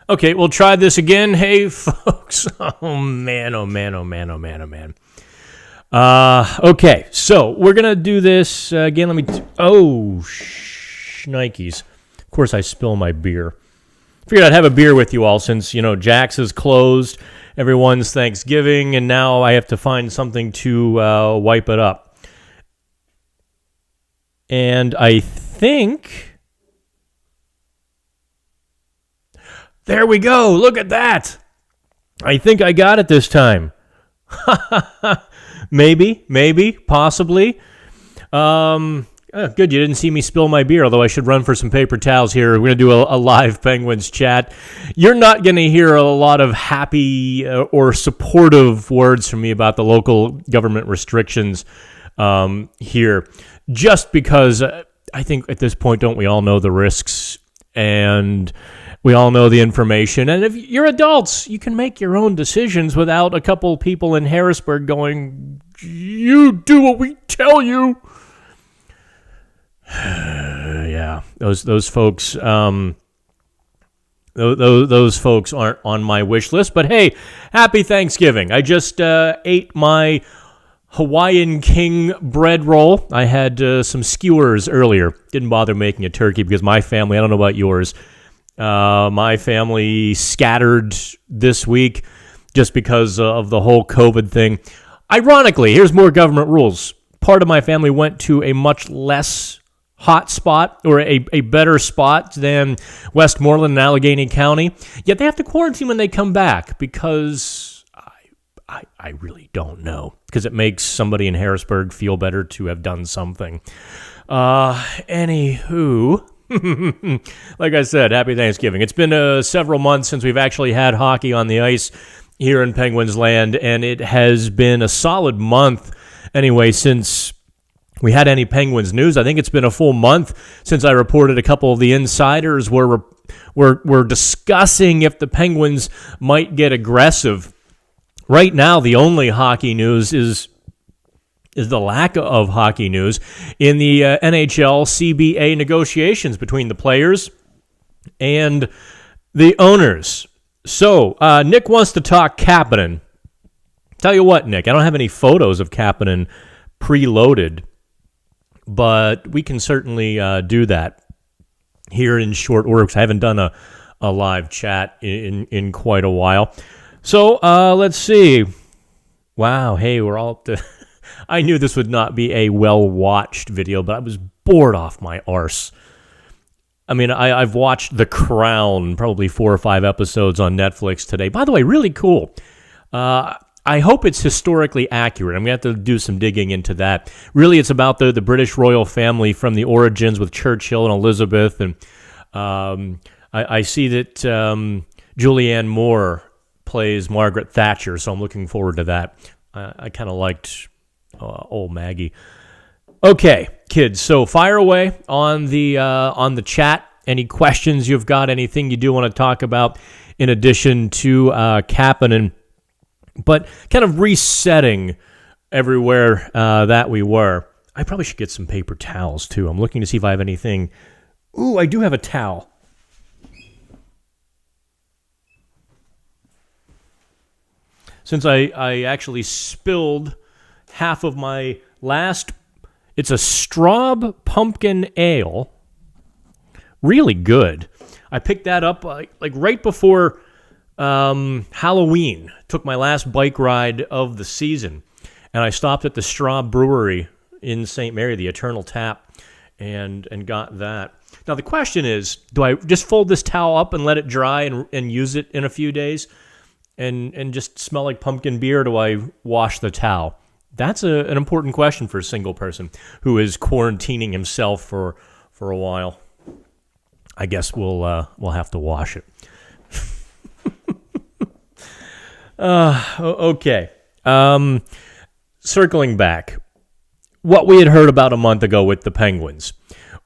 Okay, we'll try this again. Hey, folks. Oh, man, oh, man, oh, man, oh, man, oh, man. Okay, so we're going to do this again. Let me... Nikes. Of course, I spill my beer. Figured I'd have a beer with you all since, Jack's is closed. Everyone's Thanksgiving, and now I have to find something to wipe it up. And I think... There we go. Look at that. I think I got it this time. Maybe, possibly. Good, you didn't see me spill my beer, although I should run for some paper towels here. We're going to do a live Penguins chat. You're not going to hear a lot of happy or supportive words from me about the local government restrictions here, just because I think at this point, don't we all know the risks, and we all know the information. And if you're adults, you can make your own decisions without a couple people in Harrisburg going, "You do what we tell you." Yeah, those folks, those folks aren't on my wish list. But hey, happy Thanksgiving! I just ate my Hawaiian King bread roll. I had some skewers earlier. Didn't bother making a turkey because my family, I don't know about yours, my family scattered this week just because of the whole COVID thing. Ironically, here's more government rules. Part of my family went to a much less hot spot, or a better spot than Westmoreland and Allegheny County. Yet they have to quarantine when they come back because I really don't know. Because it makes somebody in Harrisburg feel better to have done something. Anywho... Like I said, happy Thanksgiving. It's been several months since we've actually had hockey on the ice here in Penguins land, and it has been a solid month anyway since we had any Penguins news. I think it's been a full month since I reported a couple of the insiders were discussing if the Penguins might get aggressive. Right now, the only hockey news is the lack of hockey news in the NHL CBA negotiations between the players and the owners. So, Nick wants to talk Kapanen. Tell you what, Nick, I don't have any photos of Kapanen preloaded, but we can certainly do that here in short order because I haven't done a live chat in quite a while. So, let's see. Wow, hey, we're all up to... I knew this would not be a well-watched video, but I was bored off my arse. I mean, I've watched The Crown, probably 4 or 5 episodes on Netflix today. By the way, really cool. I hope it's historically accurate. I'm going to have to do some digging into that. Really, it's about the British royal family from the origins with Churchill and Elizabeth. And I see that Julianne Moore plays Margaret Thatcher, so I'm looking forward to that. I kind of liked... old Maggie. Okay, kids. So fire away on the chat. Any questions you've got? Anything you do want to talk about in addition to Kapanen? But kind of resetting everywhere that we were. I probably should get some paper towels too. I'm looking to see if I have anything. Ooh, I do have a towel. Since I actually spilled half of my last, it's a Straub pumpkin ale. Really good. I picked that up like right before Halloween. Took my last bike ride of the season. And I stopped at the Straub Brewery in St. Mary, the Eternal Tap, and got that. Now the question is, do I just fold this towel up and let it dry and use it in a few days and just smell like pumpkin beer, or do I wash the towel? That's an important question for a single person who is quarantining himself for a while. I guess we'll have to wash it. Okay. Circling back, what we had heard about a month ago with the Penguins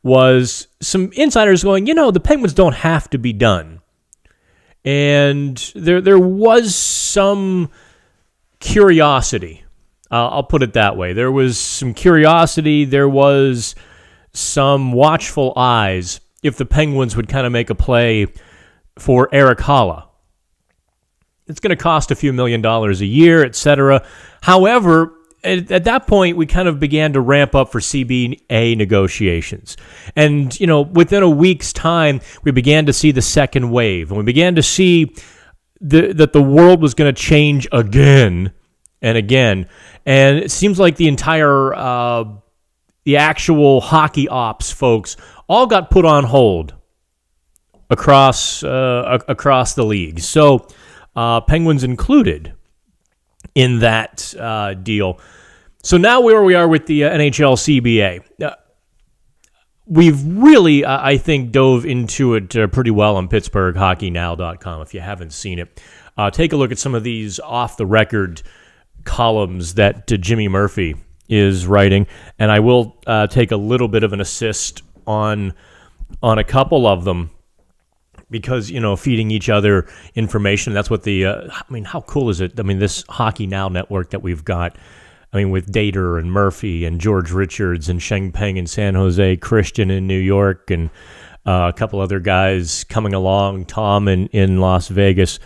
was some insiders going, the Penguins don't have to be done. And there was some curiosity. I'll put it that way. There was some curiosity. There was some watchful eyes if the Penguins would kind of make a play for Eric Haula. It's going to cost a few $1 million a year, etc. However, at that point, we kind of began to ramp up for CBA negotiations. And, within a week's time, we began to see the second wave. And we began to see that the world was going to change again and again. And it seems like the entire, the actual hockey ops folks all got put on hold across the league. So Penguins included in that deal. So now where we are with the NHL CBA. We've really, I think, dove into it pretty well on PittsburghHockeyNow.com. If you haven't seen it, take a look at some of these off-the-record columns that Jimmy Murphy is writing, and I will take a little bit of an assist on a couple of them because, feeding each other information. That's what how cool is it? This Hockey Now network that we've got, with Dater and Murphy and George Richards and Sheng Peng in San Jose, Christian in New York, and a couple other guys coming along, Tom in Las Vegas,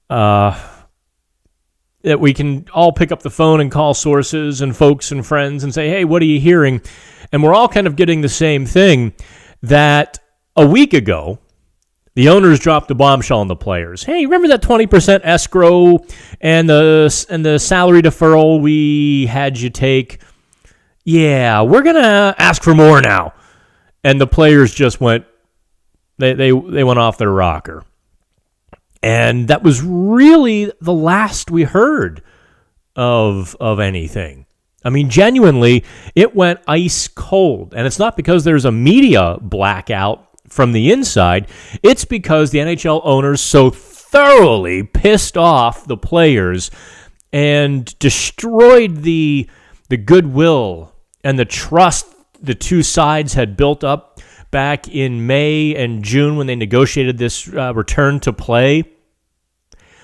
that we can all pick up the phone and call sources and folks and friends and say, hey, what are you hearing? And we're all kind of getting the same thing, that a week ago, the owners dropped a bombshell on the players. Hey, remember that 20% escrow and the salary deferral we had you take? Yeah, we're going to ask for more now. And the players just went, they went off their rocker. And that was really the last we heard of anything. Genuinely, it went ice cold. And it's not because there's a media blackout from the inside. It's because the NHL owners so thoroughly pissed off the players and destroyed the goodwill and the trust the two sides had built up back in May and June when they negotiated this return to play.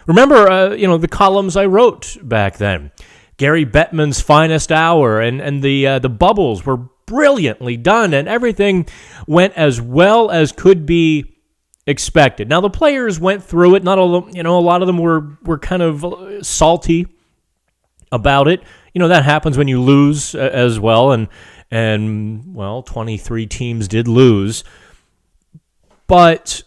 Remember, the columns I wrote back then. Gary Bettman's finest hour and the bubbles were brilliantly done, and everything went as well as could be expected. Now, the players went through it. Not all, a lot of them were kind of salty about it. That happens when you lose as well, and 23 teams did lose, but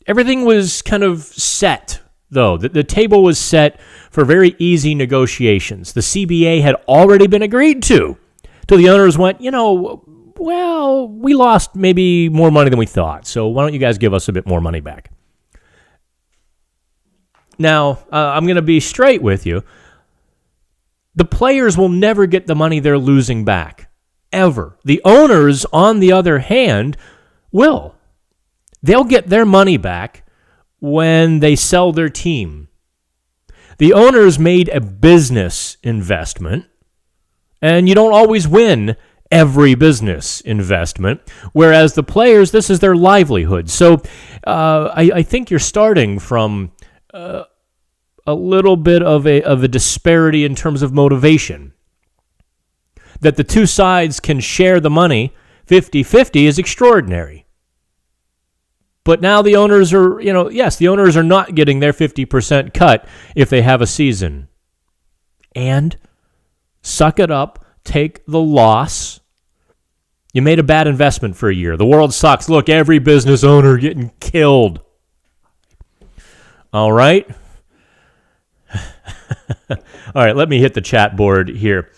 everything was kind of set. Though the table was set for very easy negotiations. The CBA had already been agreed to. Till the owners went, we lost maybe more money than we thought, so why don't you guys give us a bit more money back? Now, I'm going to be straight with you. The players will never get the money they're losing back, ever. The owners, on the other hand, will. They'll get their money back when they sell their team. The owners made a business investment, and you don't always win every business investment, whereas the players, this is their livelihood. So I think you're starting from a little bit of a disparity in terms of motivation. That the two sides can share the money 50-50 is extraordinary. But now the owners are, the owners are not getting their 50% cut if they have a season. And suck it up, take the loss. You made a bad investment for a year. The world sucks. Look, every business owner getting killed. All right? All right, let me hit the chat board here.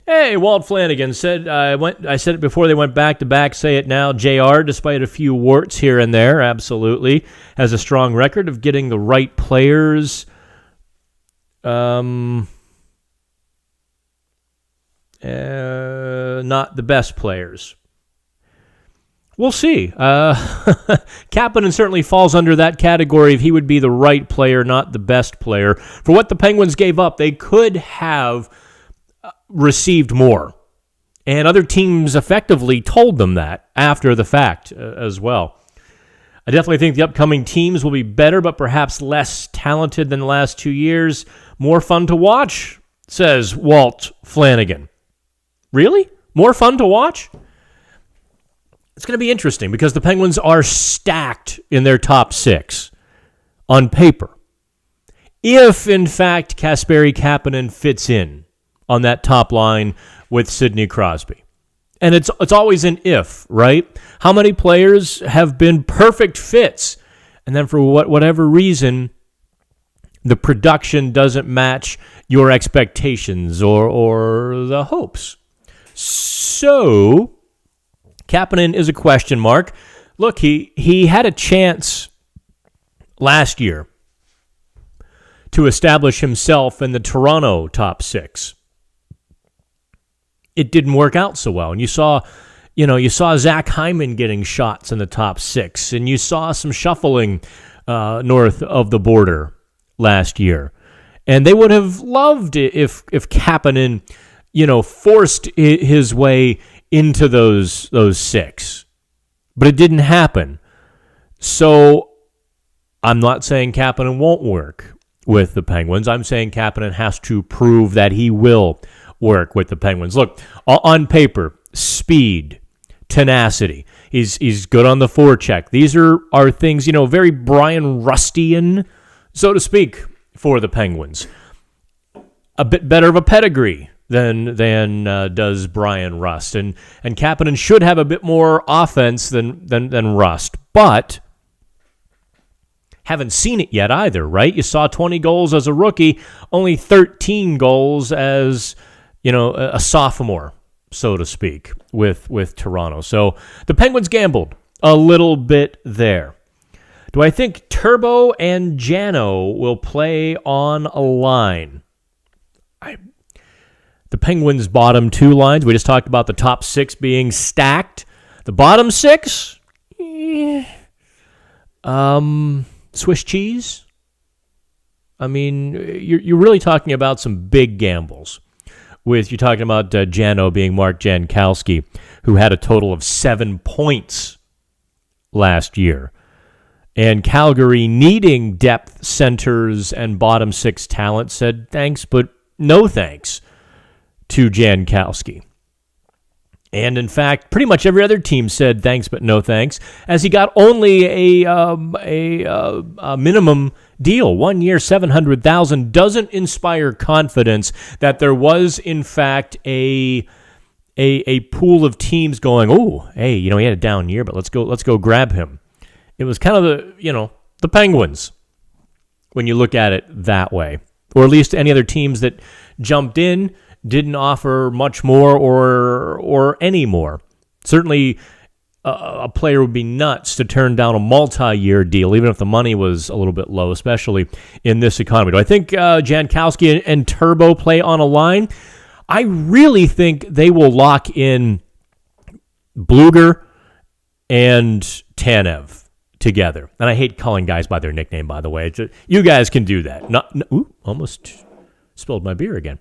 Hey, Walt Flanagan said, I said it before they went back-to-back, say it now. JR, despite a few warts here and there, absolutely, has a strong record of getting the right players. Not the best players. We'll see. Kapanen certainly falls under that category if he would be the right player, not the best player. For what the Penguins gave up, they could have received more. And other teams effectively told them that after the fact as well. I definitely think the upcoming teams will be better, but perhaps less talented than the last 2 years. More fun to watch, says Walt Flanagan. Really? more fun to watch. It's going to be interesting because the Penguins are stacked in their top 6 on paper. If, in fact, Kasperi Kapanen fits in on that top line with Sidney Crosby. And it's always an if, right? How many players have been perfect fits, and then for whatever reason, the production doesn't match your expectations or the hopes? So Kapanen is a question mark. Look, he had a chance last year to establish himself in the Toronto top 6. It didn't work out so well. And you saw Zach Hyman getting shots in the top 6, and you saw some shuffling north of the border last year. And they would have loved it if Kapanen, forced his way into those 6. But it didn't happen. So I'm not saying Kapanen won't work with the Penguins. I'm saying Kapanen has to prove that he will work with the Penguins. Look, on paper, speed, tenacity. He's good on the forecheck. These are things, very Brian Rustian, so to speak, for the Penguins. A bit better of a pedigree than does Brian Rust. And Kapanen should have a bit more offense than Rust. But haven't seen it yet either, right? You saw 20 goals as a rookie, only 13 goals as a sophomore, so to speak, with Toronto. So the Penguins gambled a little bit there. Do I think Turbo and Jano will play on a line? The Penguins' bottom 2 lines, we just talked about the top 6 being stacked. The bottom 6? Swiss cheese? I mean, you're really talking about some big gambles. You're talking about Jano being Mark Jankowski, who had a total of 7 points last year. And Calgary, needing depth centers and bottom 6 talent, said thanks, but no thanks to Jankowski. And in fact, pretty much every other team said thanks, but no thanks, as he got only a minimum deal. 1 year, $700,000 doesn't inspire confidence that there was, in fact, a pool of teams going, oh, hey, he had a down year, but let's go grab him. It was kind of the Penguins when you look at it that way, or at least any other teams that jumped in didn't offer much more or any more. Certainly, a player would be nuts to turn down a multi-year deal, even if the money was a little bit low, especially in this economy. Do I think Jankowski and Turbo play on a line? I really think they will lock in Bluger and Tanev together. And I hate calling guys by their nickname, by the way. You guys can do that. Almost spilled my beer again.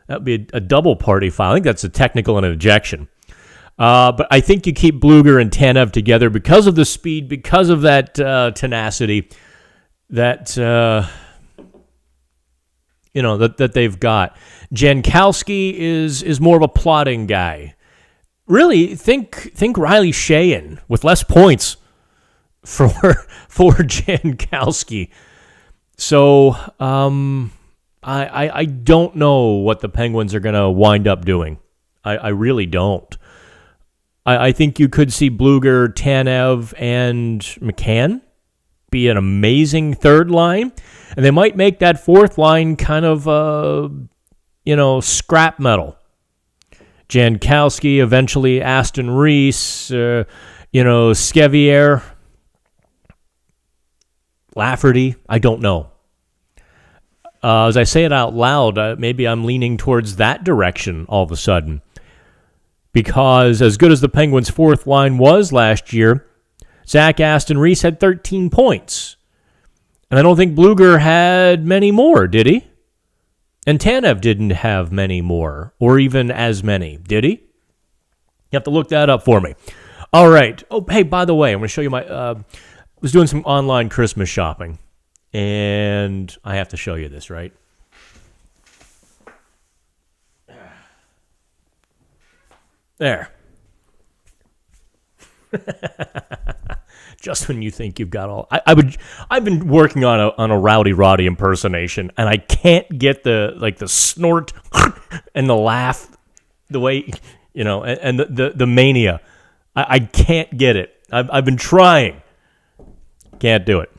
That would be a double party foul. I think that's a technical and an ejection. But I think you keep Bluger and Tanev together because of the speed, because of that tenacity that that they've got. Jankowski is more of a plotting guy. Really, think Riley Sheahan with less points for Jankowski. So I don't know what the Penguins are going to wind up doing. I really don't. I think you could see Bluger, Tanev, and McCann be an amazing third line, and they might make that fourth line kind of scrap metal. Jankowski, eventually Aston Reese, Skevier, Lafferty. I don't know. As I say it out loud, maybe I'm leaning towards that direction all of a sudden. Because as good as the Penguins' fourth line was last year, Zach Aston Reese had 13 points. And I don't think Bluger had many more, did he? And Tanev didn't have many more, or even as many, did he? You have to look that up for me. All right. Oh, hey, by the way, I'm going to show you my... I was doing some online Christmas shopping, and I have to show you this, right? There. Just when you think you've got all, I've been working on a Rowdy Roddy impersonation, and I can't get the snort and the laugh, the way, and the mania. I can't get it. I've been trying. Can't do it.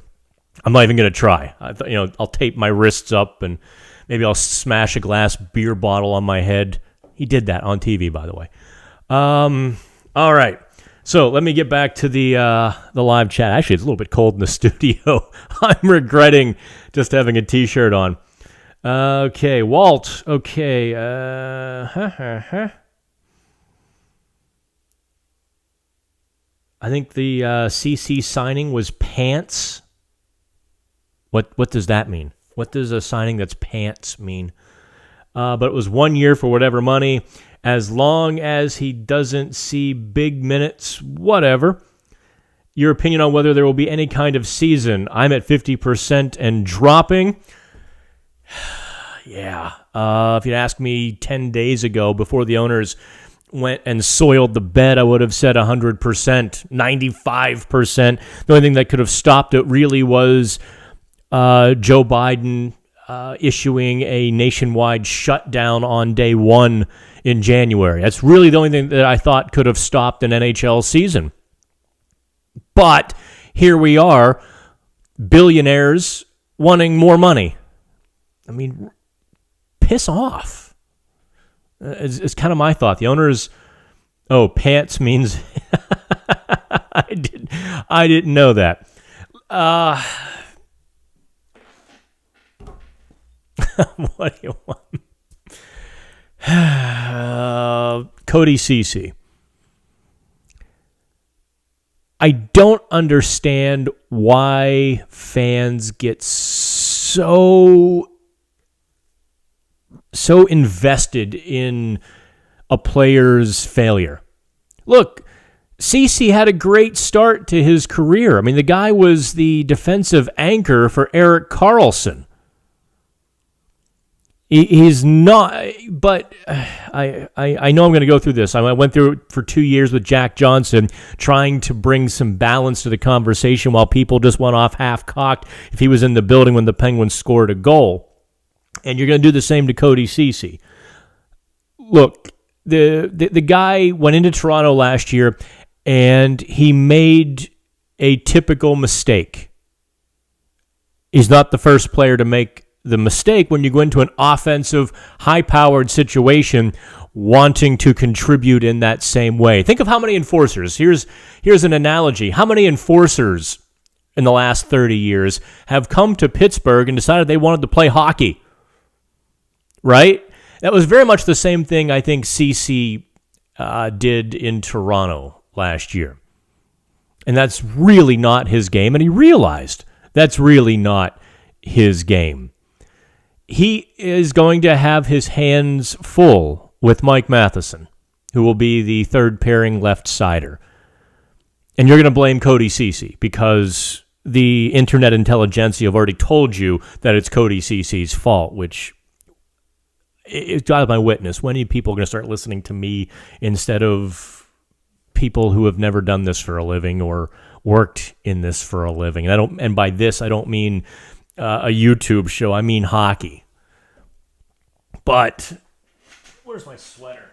I'm not even going to try. I'll tape my wrists up and maybe I'll smash a glass beer bottle on my head. He did that on TV, by the way. All right. So let me get back to the live chat. Actually, it's a little bit cold in the studio. I'm regretting just having a T-shirt on. Okay, Walt. Okay. I think the CC signing was pants. What does that mean? What does a signing that's pants mean? But it was 1 year for whatever money. As long as he doesn't see big minutes, whatever. Your opinion on whether there will be any kind of season. I'm at 50% and dropping. Yeah. If you'd asked me 10 days ago before the owners went and soiled the bed, I would have said 100%, 95%. The only thing that could have stopped it really was Joe Biden issuing a nationwide shutdown on day one in January. That's really the only thing that I thought could have stopped an NHL season. But here we are, billionaires wanting more money. I mean, piss off. It's kind of my thought. The owners, pants means I didn't know that. What do you want? Cody Ceci. I don't understand why fans get so invested in a player's failure. Look, Ceci had a great start to his career. I mean, the guy was the defensive anchor for Erik Karlsson. He's not, but I know I'm going to go through this. I went through it for 2 years with Jack Johnson, trying to bring some balance to the conversation while people just went off half-cocked if he was in the building when the Penguins scored a goal. And you're going to do the same to Cody Ceci. Look, the guy went into Toronto last year, and he made a typical mistake. He's not the first player to make the mistake when you go into an offensive, high-powered situation wanting to contribute in that same way. Think of how many enforcers. Here's an analogy. How many enforcers in the last 30 years have come to Pittsburgh and decided they wanted to play hockey? Right? That was very much the same thing I think Ceci did in Toronto last year. And that's really not his game, and he realized that's really not his game. He is going to have his hands full with Mike Matheson, who will be the third pairing left-sider. And you're going to blame Cody Ceci because the internet intelligentsia have already told you that it's Cody Ceci's fault, which is God my witness. When are people going to start listening to me instead of people who have never done this for a living or worked in this for a living? And by this, I don't mean a YouTube show. I mean hockey. But where's my sweater?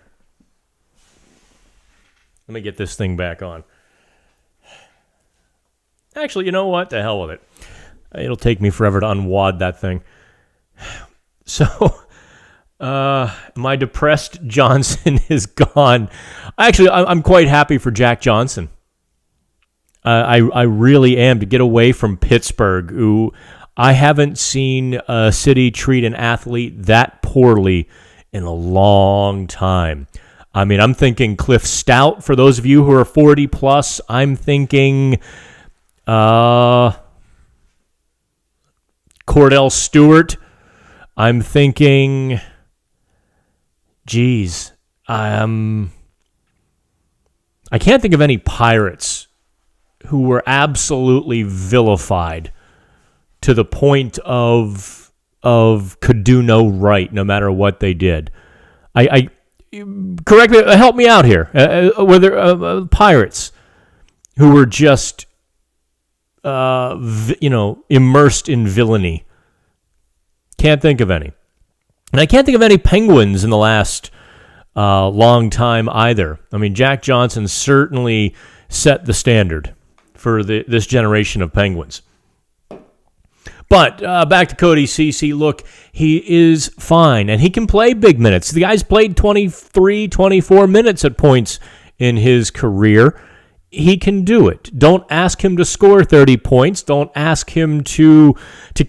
Let me get this thing back on. Actually, you know what? The hell with it. It'll take me forever to unwad that thing. So, my depressed Johnson is gone. Actually, I'm quite happy for Jack Johnson. I really am, to get away from Pittsburgh, who I haven't seen a city treat an athlete that poorly in a long time. I mean, I'm thinking Cliff Stout, for those of you who are 40 plus. I'm thinking Cordell Stewart. I'm thinking, I can't think of any Pirates who were absolutely vilified to the point of could do no right, no matter what they did. correct me, help me out here. Whether Pirates, who were just, immersed in villainy. Can't think of any. And I can't think of any Penguins in the last long time either. I mean, Jack Johnson certainly set the standard for this generation of Penguins. But back to Cody Ceci. Look, he is fine, and he can play big minutes. The guy's played 23, 24 minutes at points in his career. He can do it. Don't ask him to score 30 points. Don't ask him to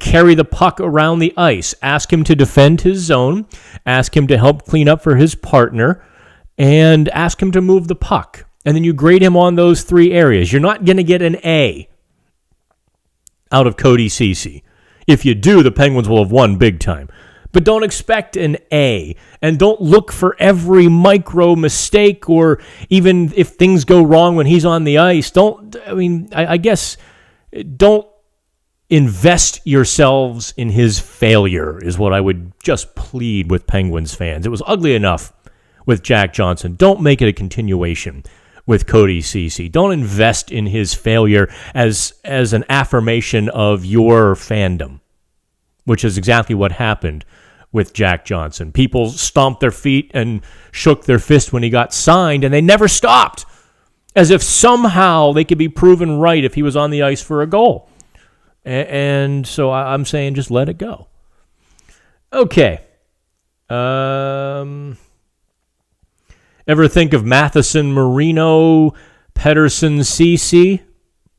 carry the puck around the ice. Ask him to defend his zone. Ask him to help clean up for his partner. And ask him to move the puck. And then you grade him on those three areas. You're not going to get an A out of Cody Ceci. If you do, the Penguins will have won big time. But don't expect an A. And don't look for every micro mistake, or even if things go wrong when he's on the ice. I guess, don't invest yourselves in his failure is what I would just plead with Penguins fans. It was ugly enough with Jack Johnson. Don't make it a continuation with Cody Ceci. Don't invest in his failure as an affirmation of your fandom, which is exactly what happened with Jack Johnson. People stomped their feet and shook their fist when he got signed, and they never stopped, as if somehow they could be proven right if he was on the ice for a goal. And so I'm saying just let it go. Okay. Ever think of Matheson, Marino, Pettersson, Ceci?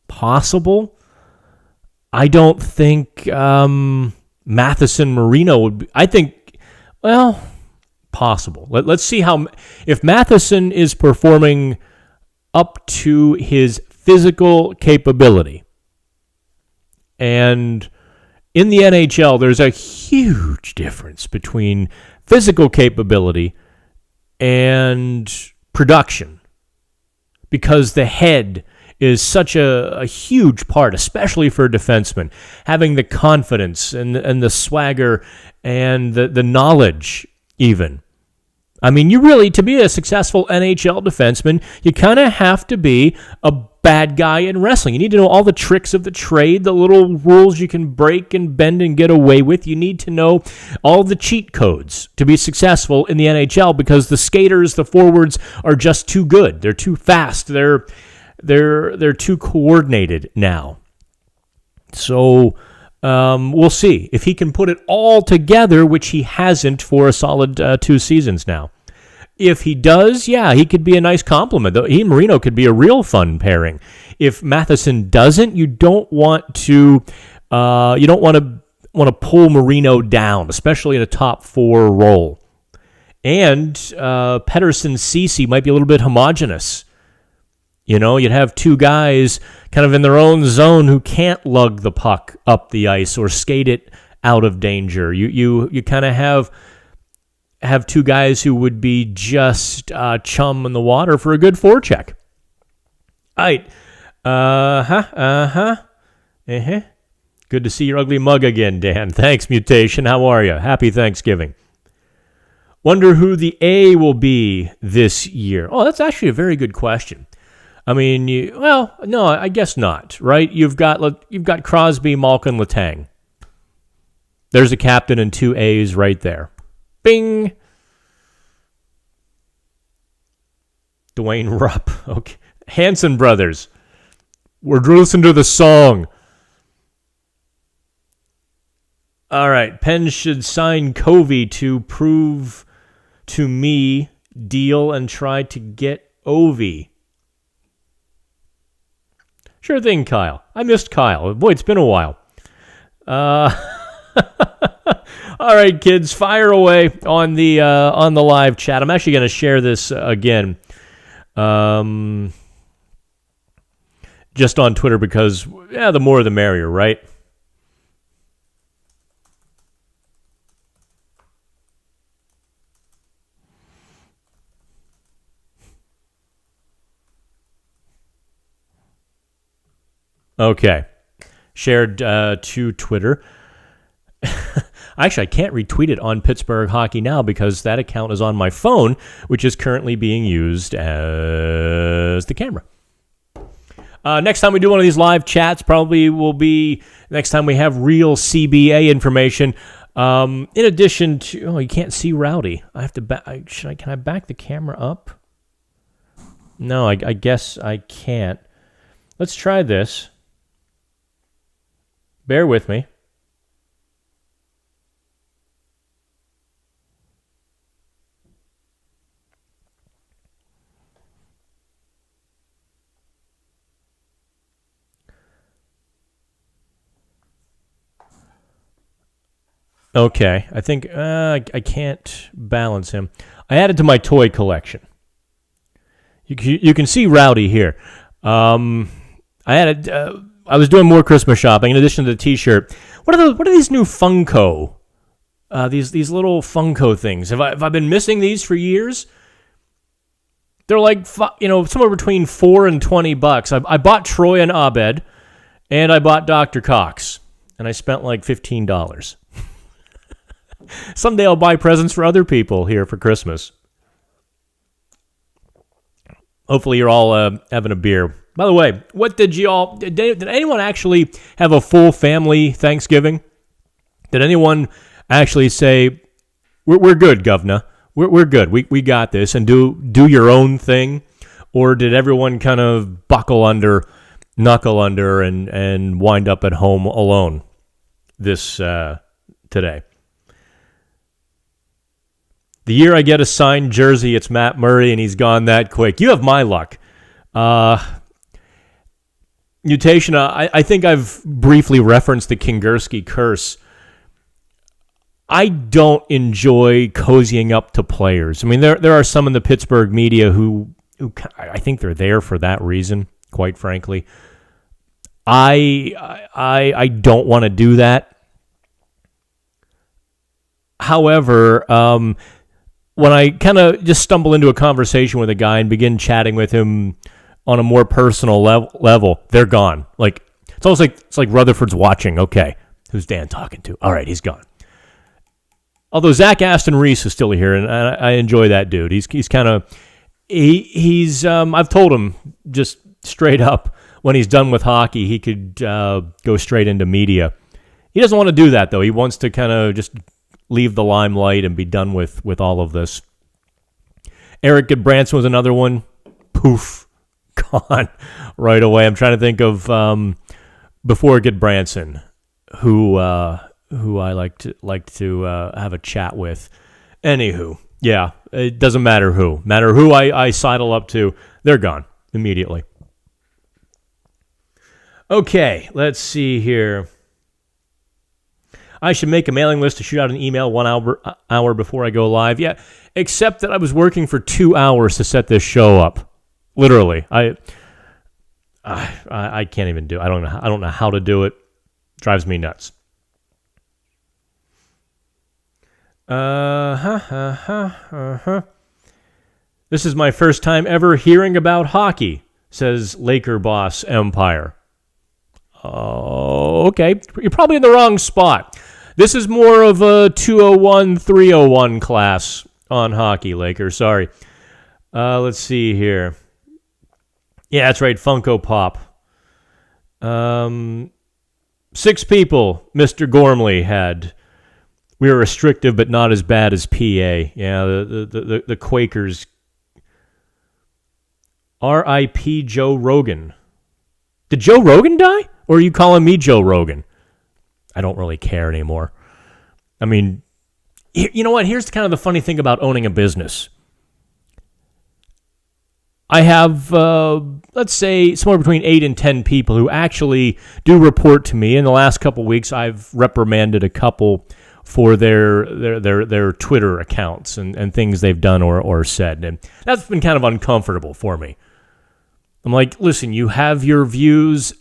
Possible. I don't think Matheson, Marino would be. I think, possible. Let's see how. If Matheson is performing up to his physical capability, and in the NHL, there's a huge difference between physical capability and production, because the head is such a huge part, especially for a defenseman. Having the confidence and the swagger and the knowledge even. I mean, you really, to be a successful NHL defenseman, you kind of have to be a bad guy in wrestling. You need to know all the tricks of the trade, the little rules you can break and bend and get away with. You need to know all the cheat codes to be successful in the NHL, because the skaters, the forwards, are just too good. They're too fast. They're too coordinated now. So we'll see if he can put it all together, which he hasn't for a solid 2 seasons now. If he does, he could be a nice compliment. He and Marino could be a real fun pairing. If Matheson doesn't, you don't want to pull Marino down, especially in a top 4 role. And Pettersson, Ceci might be a little bit homogenous. You know, you'd have 2 guys kind of in their own zone who can't lug the puck up the ice or skate it out of danger. You kind of have 2 guys who would be just chum in the water for a good forecheck. All right. Good to see your ugly mug again, Dan. Thanks, Mutation. How are you? Happy Thanksgiving. Wonder who the A will be this year. Oh, that's actually a very good question. I mean, no, I guess not, right? You've got Crosby, Malkin, Letang. There's a captain and 2 A's right there. Bing. Dwayne Rupp. Okay. Hanson Brothers. We're listening to the song. All right. Penn should sign Covey to prove to me deal and try to get Ovi. Sure thing, Kyle. I missed Kyle. Boy, it's been a while. All right, kids, fire away on the live chat. I'm actually going to share this again, just on Twitter, because the more the merrier, right? Okay. Shared to Twitter. Actually, I can't retweet it on Pittsburgh Hockey Now because that account is on my phone, which is currently being used as the camera. Next time we do one of these live chats probably will be next time we have real CBA information. In addition to, you can't see Rowdy. I have to can I back the camera up? No, I guess I can't. Let's try this. Bear with me. Okay, I think I can't balance him. I added to my toy collection. You can see Rowdy here. I added. I was doing more Christmas shopping in addition to the T-shirt. What are these new Funko? These little Funko things. Have I been missing these for years? They're like somewhere between $4 and $20. I bought Troy and Abed, and I bought Dr. Cox, and I spent like $15. Someday I'll buy presents for other people here for Christmas. Hopefully you're all having a beer. By the way, what did anyone actually have a full family Thanksgiving? Did anyone actually say, we're good, governor. We're good. We got this, and do your own thing? Or did everyone kind of knuckle under, and wind up at home alone this today? The year I get a signed jersey, it's Matt Murray, and he's gone that quick. You have my luck. Mutation, I think I've briefly referenced the Jankowski curse. I don't enjoy cozying up to players. I mean, there are some in the Pittsburgh media who I think they're there for that reason, quite frankly. I don't want to do that. However, when I kind of just stumble into a conversation with a guy and begin chatting with him on a more personal level, they're gone. Like it's almost like Rutherford's watching. Okay, who's Dan talking to? All right, he's gone. Although Zach Aston Reese is still here, and I enjoy that dude. He's kind of he's I've told him just straight up when he's done with hockey, he could go straight into media. He doesn't want to do that though. He wants to kind of just leave the limelight and be done with all of this. Eric Goodbranson was another one. Poof, gone right away. I'm trying to think of before Goodbranson, who I like to have a chat with. Anywho, yeah, it doesn't matter who. Matter who I sidle up to, they're gone immediately. Okay, let's see here. I should make a mailing list to shoot out an email 1 hour before I go live. Yeah, except that I was working for 2 hours to set this show up. Literally, I can't even do it. I don't know how to do it. Drives me nuts. This is my first time ever hearing about hockey, says Laker boss Empire. Oh, okay. You're probably in the wrong spot. This is more of a 201, 301 class on hockey, Laker. Sorry. Let's see here. Yeah, that's right. Funko Pop. 6 people Mr. Gormley had. We were restrictive, but not as bad as PA. Yeah, the Quakers. R.I.P. Joe Rogan. Did Joe Rogan die? Or are you calling me Joe Rogan? I don't really care anymore. I mean, you know what? Here's kind of the funny thing about owning a business. I have, let's say, somewhere between 8 and 10 people who actually do report to me. In the last couple weeks, I've reprimanded a couple for their Twitter accounts and things they've done or said. And that's been kind of uncomfortable for me. I'm like, listen, you have your views,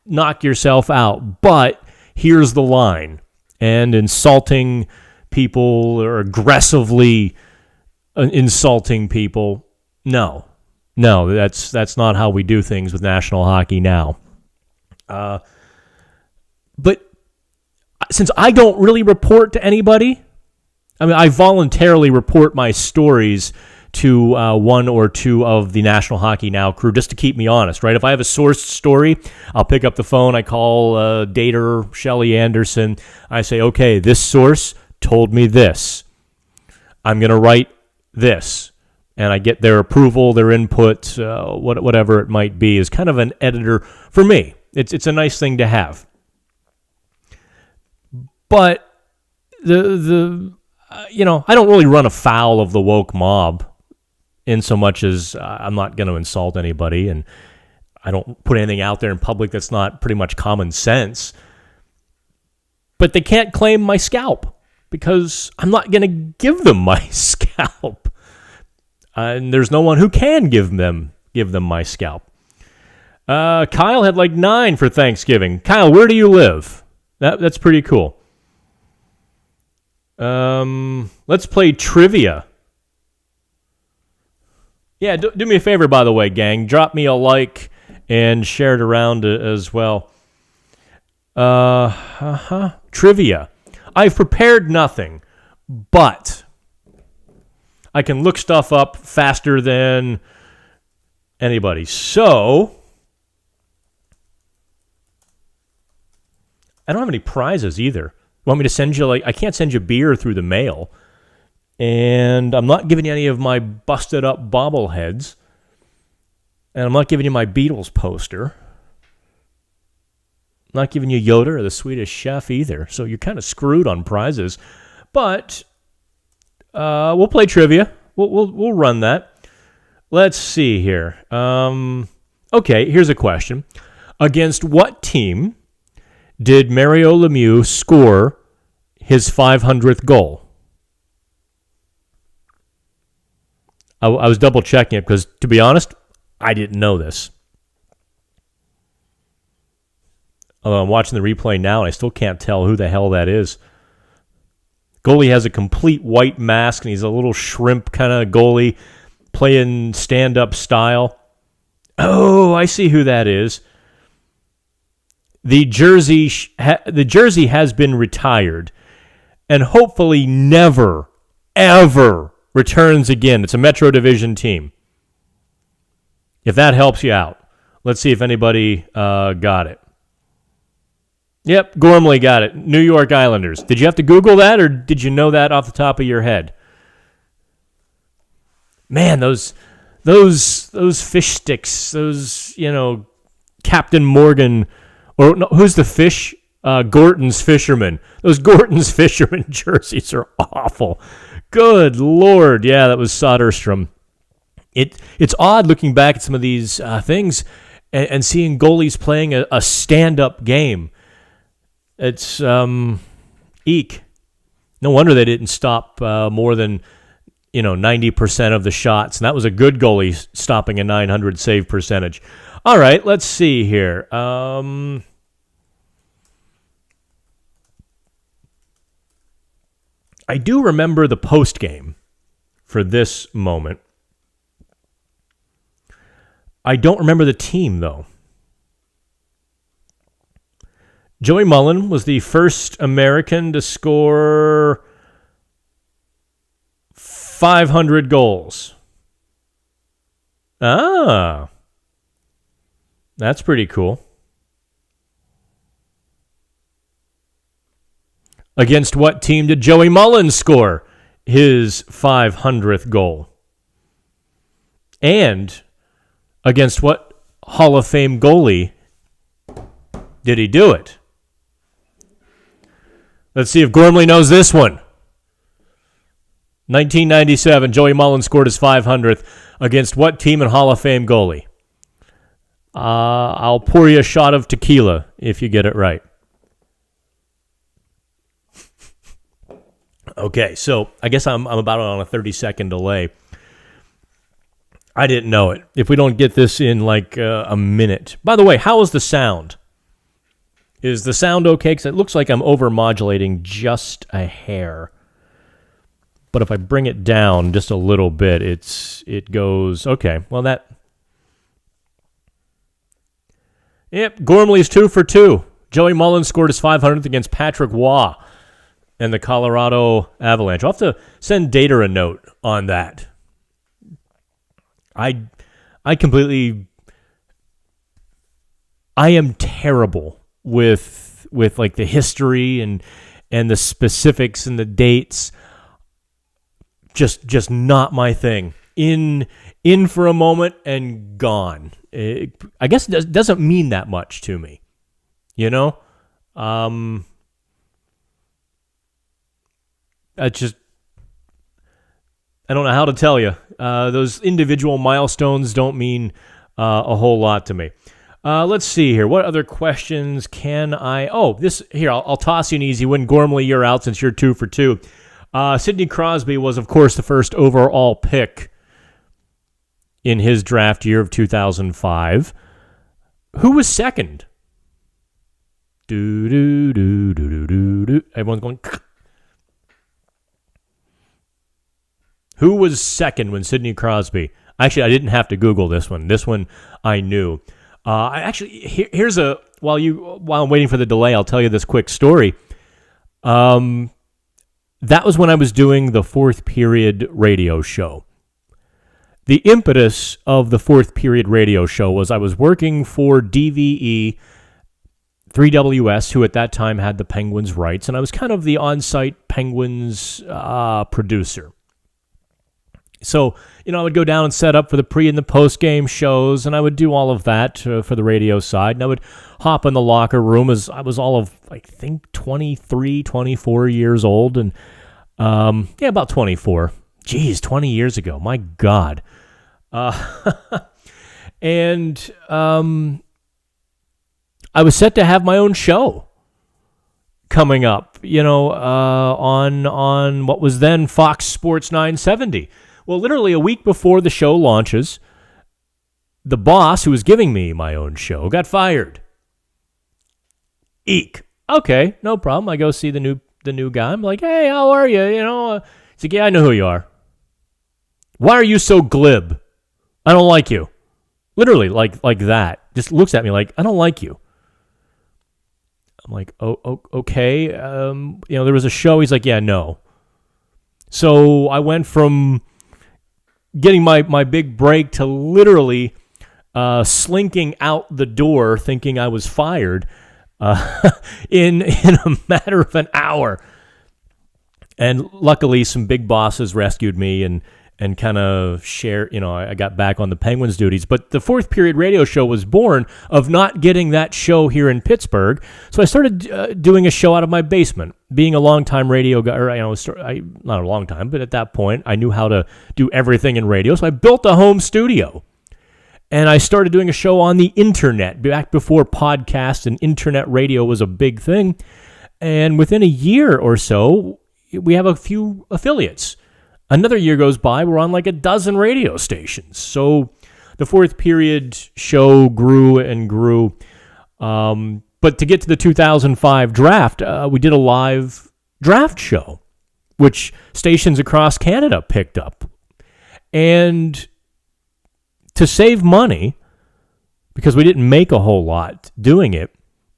knock yourself out, but here's the line. And insulting people or aggressively insulting people, no, that's not how we do things with National Hockey Now. But since I don't really report to anybody, I mean, I voluntarily report my stories to one or two of the National Hockey Now crew just to keep me honest, right? If I have a sourced story, I'll pick up the phone. I call Dater, Shelley Anderson. I say, okay, this source told me this. I'm going to write this. And I get their approval, their input, whatever it might be, is kind of an editor for me. It's a nice thing to have. But I don't really run afoul of the woke mob in so much as I'm not going to insult anybody, and I don't put anything out there in public that's not pretty much common sense. But they can't claim my scalp because I'm not going to give them my scalp. And there's no one who can give them my scalp. Kyle had like 9 for Thanksgiving. Kyle, where do you live? That's pretty cool. Let's play trivia. Yeah, do me a favor, by the way, gang. Drop me a like and share it around as well. Trivia. I've prepared nothing, but I can look stuff up faster than anybody. So, I don't have any prizes either. You want me to send you, I can't send you beer through the mail. And I'm not giving you any of my busted up bobbleheads. And I'm not giving you my Beatles poster. I'm not giving you Yoda or the Swedish Chef either. So you're kind of screwed on prizes. But we'll play trivia. We'll run that. Let's see here. Okay, here's a question. Against what team did Mario Lemieux score his 500th goal? I was double checking it because, to be honest, I didn't know this. Although I'm watching the replay now and I still can't tell who the hell that is. Goalie has a complete white mask and he's a little shrimp kind of goalie playing stand-up style. Oh, I see who that is. The jersey has been retired and hopefully never, ever returns again. It's a Metro Division team. If that helps you out. Let's see if anybody got it. Yep, Gormley got it. New York Islanders. Did you have to Google that, or did you know that off the top of your head? Man, those fish sticks, those, Captain Morgan, or no, who's the fish? Gorton's Fisherman. Those Gorton's Fisherman jerseys are awful. Good Lord. Yeah, that was Soderstrom. It's odd looking back at some of these things and seeing goalies playing a stand-up game. It's eek. No wonder they didn't stop more than 90% of the shots. And that was a good goalie stopping a 900 save percentage. All right, let's see here. I do remember the post game for this moment. I don't remember the team, though. Joey Mullen was the first American to score 500 goals. Ah, that's pretty cool. Against what team did Joey Mullen score his 500th goal? And against what Hall of Fame goalie did he do it? Let's see if Gormley knows this one. 1997, Joey Mullen scored his 500th against what team and Hall of Fame goalie? I'll pour you a shot of tequila if you get it right. Okay, so I guess I'm about on a 30-second delay. I didn't know it. If we don't get this in like a minute. By the way, how is the sound? Is the sound okay? Because it looks like I'm over-modulating just a hair. But if I bring it down just a little bit, it goes... Okay, well that... Yep, Gormley's 2 for 2. Joey Mullins scored his 500th against Patrick Waugh and the Colorado Avalanche. I'll have to send Data a note on that. I am terrible with like the history and the specifics and the dates. Just not my thing. In for a moment and gone. I guess it doesn't mean that much to me. You know? I don't know how to tell you. Those individual milestones don't mean a whole lot to me. Let's see here. What other questions can I... Oh, this here. I'll toss you an easy one. Gormley, you're out since you're 2 for 2. Sidney Crosby was, of course, the first overall pick in his draft year of 2005. Who was second? Everyone's going... Who was second when Sidney Crosby... Actually, I didn't have to Google this one. This one I knew. Here's a... While I'm waiting for the delay, I'll tell you this quick story. That was when I was doing the Fourth Period radio show. The impetus of the Fourth Period radio show was I was working for DVE 3WS, who at that time had the Penguins rights, and I was kind of the on-site Penguins producer. So, I would go down and set up for the pre- and the post-game shows, and I would do all of that for the radio side, and I would hop in the locker room as I was all of, I think, 23, 24 years old, and, about 24. Geez, 20 years ago. My God. And I was set to have my own show coming up, on what was then Fox Sports 970. Well, literally a week before the show launches, the boss who was giving me my own show got fired. Eek. Okay, no problem. I go see the new guy. I'm like, hey, how are you? He's like, yeah, I know who you are. Why are you so glib? I don't like you. Literally, like that. Just looks at me like, I don't like you. I'm like, oh, okay. There was a show. He's like, yeah, no. So I went from getting my big break to literally slinking out the door thinking I was fired in a matter of an hour. And luckily some big bosses rescued me and kind of I got back on the Penguins duties. But the Fourth Period radio show was born of not getting that show here in Pittsburgh. So I started doing a show out of my basement. Being a longtime radio guy, not a long time, but at that point, I knew how to do everything in radio. So I built a home studio. And I started doing a show on the internet, back before podcasts and internet radio was a big thing. And within a year or so, we have a few affiliates. Another year goes by, we're on like a dozen radio stations. So the Fourth Period show grew and grew. But to get to the 2005 draft, we did a live draft show, which stations across Canada picked up. And to save money, because we didn't make a whole lot doing it,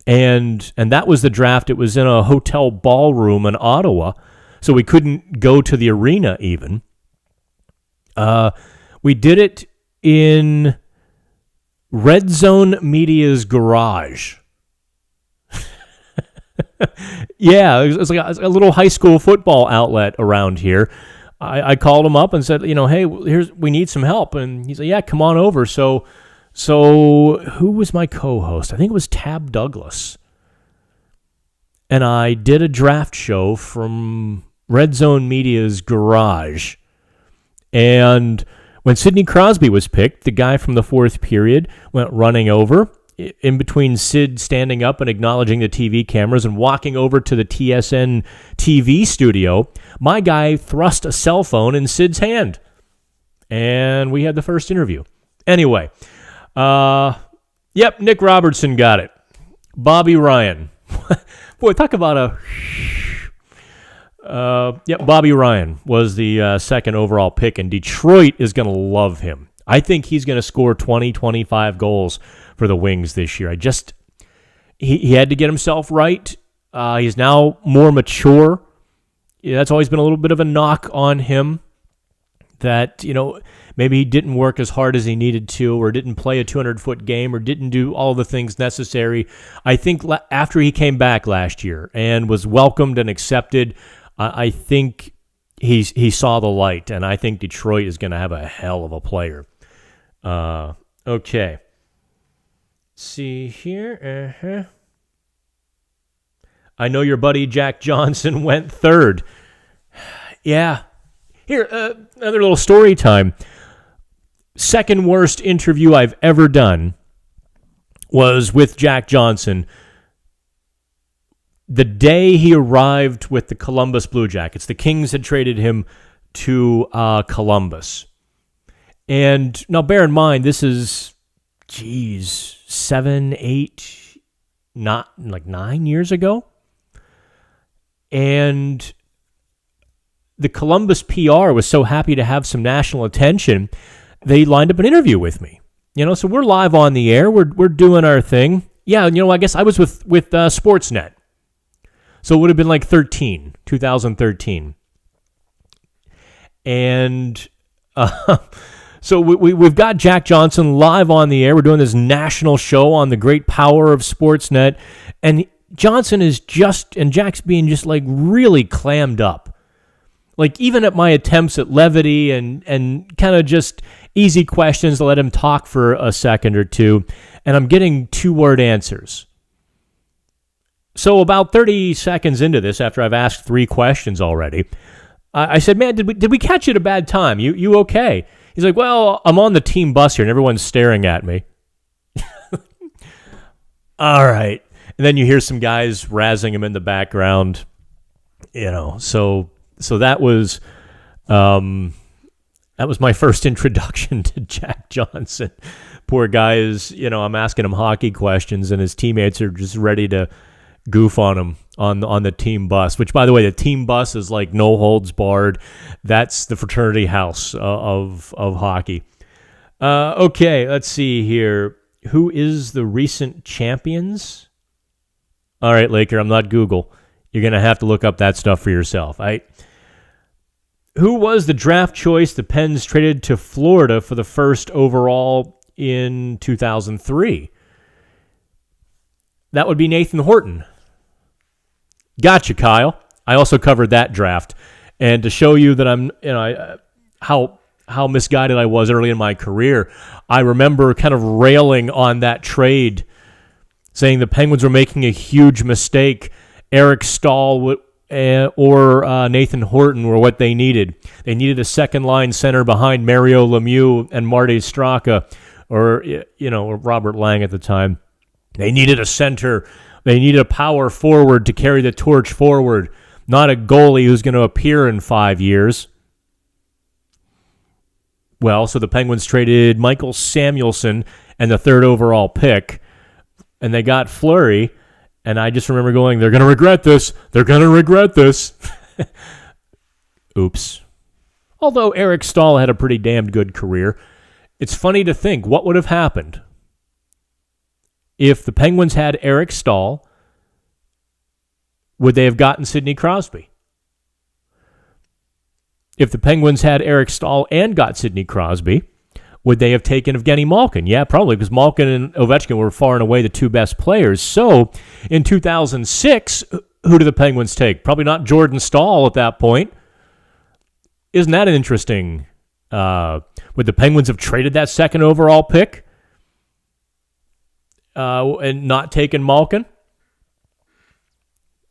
and that was the draft. It was in a hotel ballroom in Ottawa, so we couldn't go to the arena even. We did it in Red Zone Media's garage. Yeah, it was like a little high school football outlet around here. I called him up and said, hey, we need some help. And he said, yeah, come on over. So who was my co-host? I think it was Tab Douglas. And I did a draft show from Red Zone Media's garage. And when Sidney Crosby was picked, the guy from the Fourth Period went running over, in between Sid standing up and acknowledging the TV cameras and walking over to the TSN TV studio. My guy thrust a cell phone in Sid's hand. And we had the first interview. Anyway, Nick Robertson got it. Bobby Ryan. Boy, talk about Bobby Ryan was the second overall pick, and Detroit is going to love him. I think he's going to score 20, 25 goals for the Wings this year. he had to get himself right. He's now more mature. Yeah, that's always been a little bit of a knock on him, that, maybe he didn't work as hard as he needed to, or didn't play a 200-foot game, or didn't do all the things necessary. I think after he came back last year and was welcomed and accepted, I think he saw the light, and I think Detroit is going to have a hell of a player. Okay. See here. I know your buddy Jack Johnson went third. Yeah. Here, another little story time. Second worst interview I've ever done was with Jack Johnson the day he arrived with the Columbus Blue Jackets. The Kings had traded him to Columbus. And now bear in mind, this is, 7, 8, not like 9 years ago. And the Columbus PR was so happy to have some national attention, they lined up an interview with me. So we're live on the air. We're doing our thing. Yeah, I guess I was with Sportsnet. So it would have been like 2013. And so we've got Jack Johnson live on the air. We're doing this national show on the great power of Sportsnet. And Johnson is Jack's being just like really clammed up. Like even at my attempts at levity and kind of just easy questions to let him talk for a second or two, and I'm getting 2-word answers. So about 30 seconds into this, after I've asked 3 questions already, I said, "Man, did we catch you at a bad time? You okay?" He's like, "Well, I'm on the team bus here, and everyone's staring at me." All right. And then you hear some guys razzing him in the background, So that was my first introduction to Jack Johnson. Poor guy is, I'm asking him hockey questions, and his teammates are just ready to goof on him on the team bus. Which, by the way, the team bus is like no holds barred. That's the fraternity house of hockey. Okay, let's see here. Who is the recent champions? All right, Laker, I'm not Google. You're going to have to look up that stuff for yourself. Who was the draft choice the Pens traded to Florida for the first overall in 2003? That would be Nathan Horton. Gotcha, Kyle. I also covered that draft. And to show you that I'm, how misguided I was early in my career, I remember kind of railing on that trade, saying the Penguins were making a huge mistake. Eric Stahl or Nathan Horton were what they needed. They needed a second-line center behind Mario Lemieux and Marty Straka, or Robert Lang at the time. They needed a center. They needed a power forward to carry the torch forward, not a goalie who's going to appear in 5 years. Well, so the Penguins traded Michael Samuelsson and the 3rd overall pick, and they got Fleury, and I just remember going, they're going to regret this. They're going to regret this. Oops. Although Eric Stahl had a pretty damned good career, it's funny to think what would have happened if the Penguins had Eric Stahl. Would they have gotten Sidney Crosby? If the Penguins had Eric Stahl and got Sidney Crosby, would they have taken Evgeny Malkin? Yeah, probably, because Malkin and Ovechkin were far and away the 2 best players. So, in 2006, who did the Penguins take? Probably not Jordan Stahl at that point. Isn't that interesting? Would the Penguins have traded that 2nd overall pick and not taken Malkin?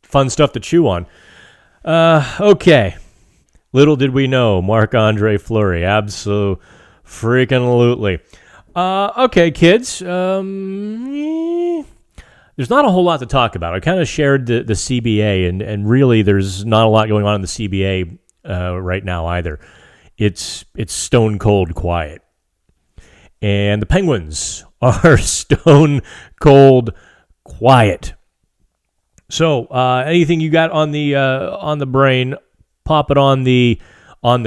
Fun stuff to chew on. Okay. Little did we know, Marc-Andre Fleury. Absolutely. Okay, kids. There's not a whole lot to talk about. I kind of shared the CBA, and really there's not a lot going on in the CBA right now either. It's stone cold quiet. And the Penguins are stone cold quiet. So, anything you got on the brain, pop it on the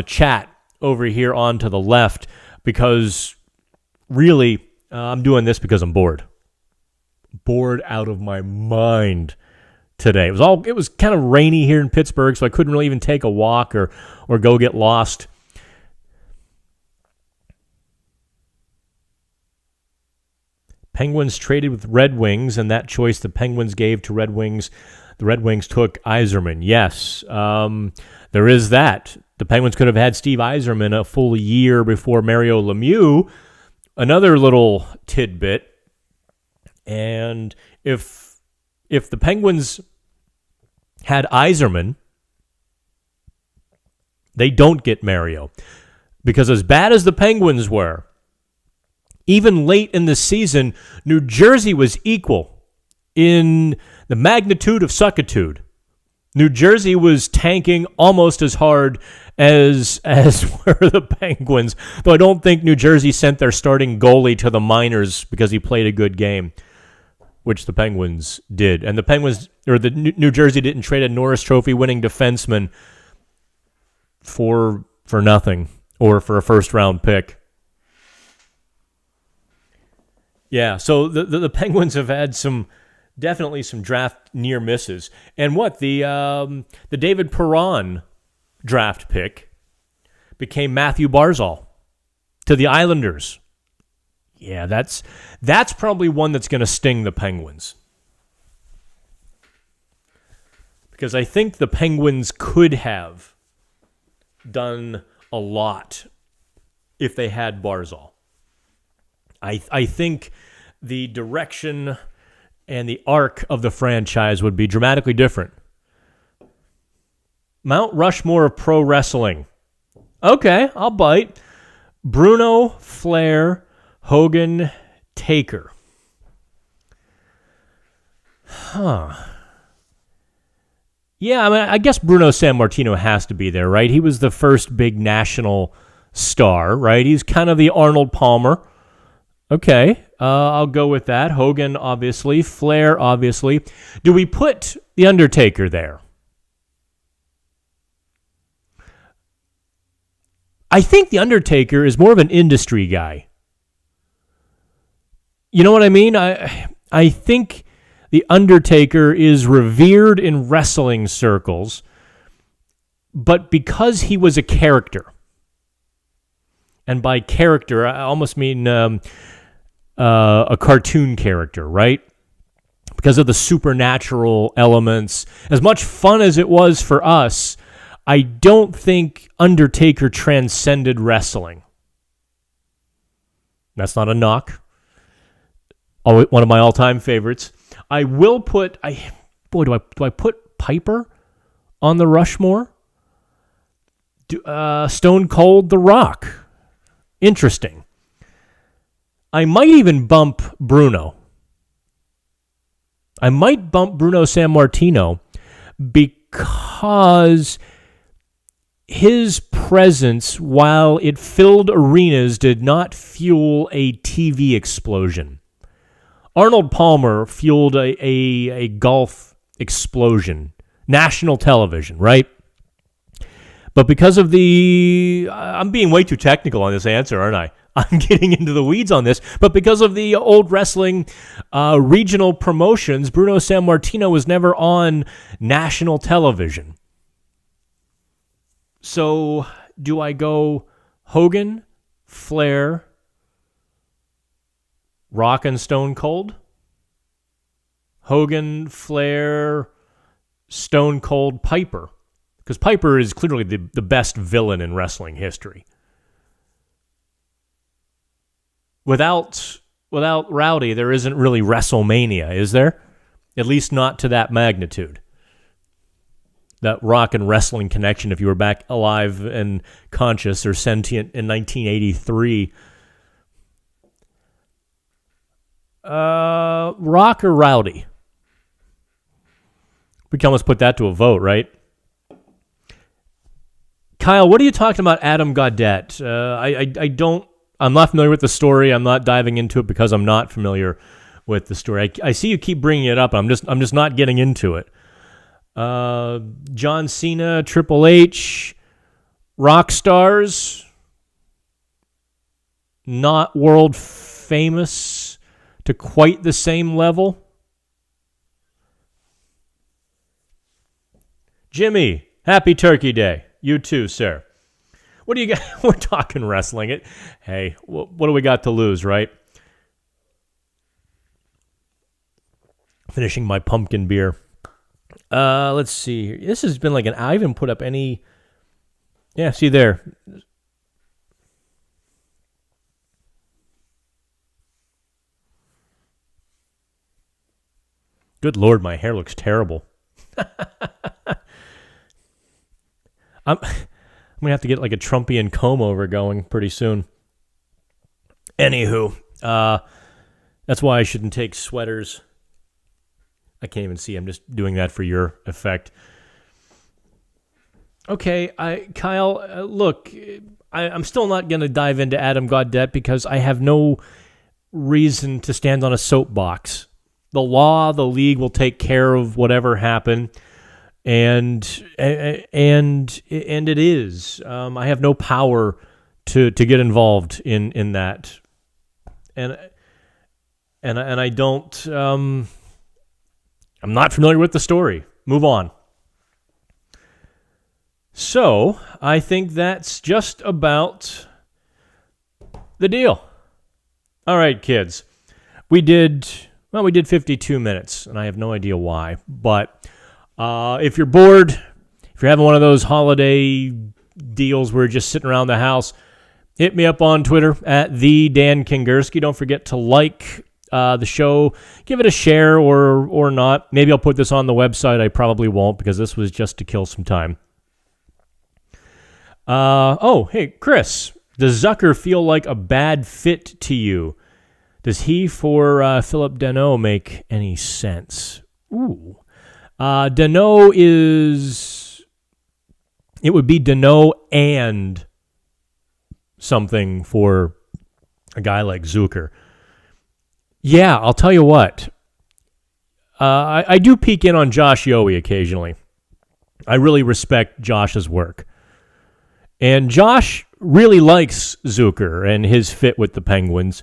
chat over here on to the left, because really I'm doing this because I'm bored. bored out of my mind today. It was kind of rainy here in Pittsburgh, so I couldn't really even take a walk or go get lost. Penguins traded with Red Wings, and that choice the Penguins gave to Red Wings, the Red Wings took Yzerman. Yes, there is that. The Penguins could have had Steve Yzerman a full year before Mario Lemieux. Another little tidbit. And if the Penguins had Yzerman, they don't get Mario. Because as bad as the Penguins were, even late in the season, New Jersey was equal in the magnitude of suckitude. New Jersey was tanking almost as hard as were the Penguins, though I don't think New Jersey sent their starting goalie to the minors because he played a good game, which the Penguins did. And the New Jersey didn't trade a Norris Trophy winning defenseman for nothing or for a first round pick. Yeah, so the Penguins have had definitely some draft near misses. And the David Perron draft pick became Matthew Barzal to the Islanders. Yeah, that's probably one that's going to sting the Penguins. Because I think the Penguins could have done a lot if they had Barzal. I think the direction and the arc of the franchise would be dramatically different. Mount Rushmore of pro wrestling. Okay, I'll bite. Bruno, Flair, Hogan, Taker. Huh. Yeah, I mean, I guess Bruno Sammartino has to be there, right? He was the first big national star, right? He's kind of the Arnold Palmer. Okay, I'll go with that. Hogan, obviously. Flair, obviously. Do we put The Undertaker there? I think The Undertaker is more of an industry guy. You know what I mean? I think The Undertaker is revered in wrestling circles, but because he was a character, and by character, I almost mean a cartoon character, right? Because of the supernatural elements. As much fun as it was for us, I don't think Undertaker transcended wrestling. That's not a knock. One of my all-time favorites. I will put... do I put Piper on the Rushmore? Stone Cold The Rock. Interesting. I might even bump Bruno. I might bump Bruno Sammartino because his presence, while it filled arenas, did not fuel a TV explosion. Arnold Palmer fueled a golf explosion. National television, right? But because of I'm being way too technical on this answer, aren't I? I'm getting into the weeds on this. But because of the old wrestling regional promotions, Bruno Sammartino was never on national television. So do I go Hogan, Flair, Rock and Stone Cold? Hogan, Flair, Stone Cold, Piper. Because Piper is clearly the best villain in wrestling history. Without Rowdy, there isn't really WrestleMania, is there? At least not to that magnitude. That rock and wrestling connection, if you were back alive and conscious or sentient in 1983. Rock or Rowdy? We can almost put that to a vote, right? Kyle, what are you talking about Adam Gaudette? I'm not familiar with the story. I'm not diving into it because I'm not familiar with the story. I see you keep bringing it up. I'm just not getting into it. John Cena, Triple H, rock stars, not world famous to quite the same level. Jimmy, happy Turkey Day. You too, sir. What do you got? We're talking wrestling. Hey, what do we got to lose, right? Finishing my pumpkin beer. Let's see. This has been like I haven't put up any. Yeah, see there. Good Lord, my hair looks terrible. I'm going to have to get like a Trumpian comb over going pretty soon. Anywho, that's why I shouldn't take sweaters. I can't even see. I'm just doing that for your effect. Okay, Kyle, look, I'm still not going to dive into Adam Gaudette because I have no reason to stand on a soapbox. The law, the league will take care of whatever happened, and it is. I have no power to get involved in that, and I don't. I'm not familiar with the story. Move on. So I think that's just about the deal. All right, kids. We did 52 minutes, and I have no idea why. But if you're bored, if you're having one of those holiday deals where you're just sitting around the house, hit me up on Twitter at @DanKingerski. Don't forget to like the show. Give it a share or not. Maybe I'll put this on the website. I probably won't because this was just to kill some time. Hey, Chris, does Zucker feel like a bad fit to you? Does he for Philip Deneau make any sense? Ooh. Deneau it would be Deneau and something for a guy like Zucker. Yeah, I'll tell you what. I do peek in on Josh Yohe occasionally. I really respect Josh's work. And Josh really likes Zucker and his fit with the Penguins.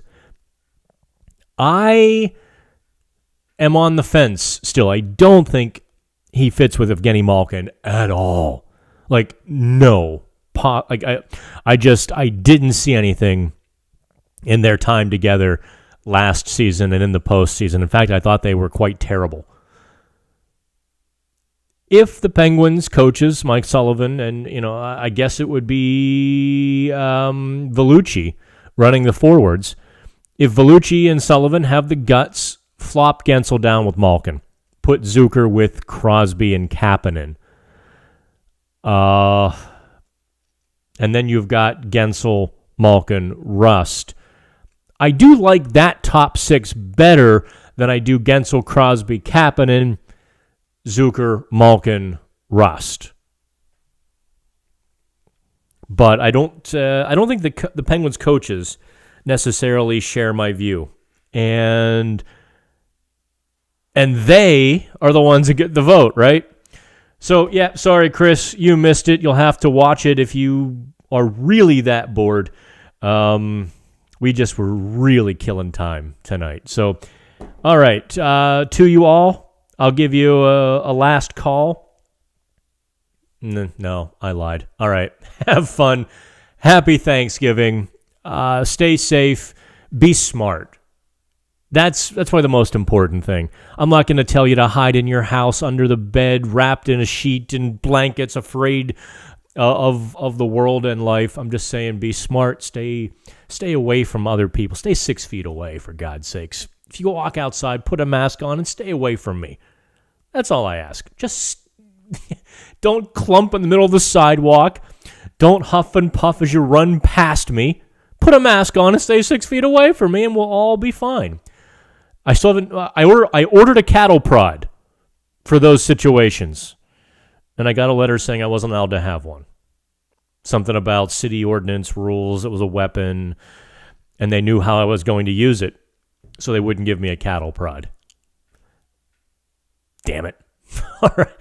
I am on the fence still. I don't think he fits with Evgeny Malkin at all. Like, no. I didn't see anything in their time together last season and in the postseason. In fact, I thought they were quite terrible. If the Penguins coaches, Mike Sullivan, and, I guess it would be Vellucci running the forwards. If Vellucci and Sullivan have the guts, flop Gensel down with Malkin. Put Zucker with Crosby and Kapanen. And then you've got Gensel, Malkin, Rust. I do like that top six better than I do Gensel, Crosby, Kapanen, Zucker, Malkin, Rust. But I don't think the Penguins coaches necessarily share my view. And they are the ones that get the vote, right? So, yeah, sorry, Chris, you missed it. You'll have to watch it if you are really that bored. We just were really killing time tonight. So, all right, to you all, I'll give you a last call. No, I lied. All right, have fun. Happy Thanksgiving. Stay safe. Be smart. That's probably the most important thing. I'm not going to tell you to hide in your house under the bed, wrapped in a sheet and blankets, afraid of the world and life. I'm just saying, be smart. Stay away from other people. Stay 6 feet away, for God's sakes. If you walk outside, put a mask on and stay away from me. That's all I ask. Just don't clump in the middle of the sidewalk. Don't huff and puff as you run past me. Put a mask on and stay 6 feet away from me, and we'll all be fine. I still haven't. I ordered a cattle prod for those situations, and I got a letter saying I wasn't allowed to have one. Something about city ordinance rules. It was a weapon, and they knew how I was going to use it, so they wouldn't give me a cattle prod. Damn it! All right.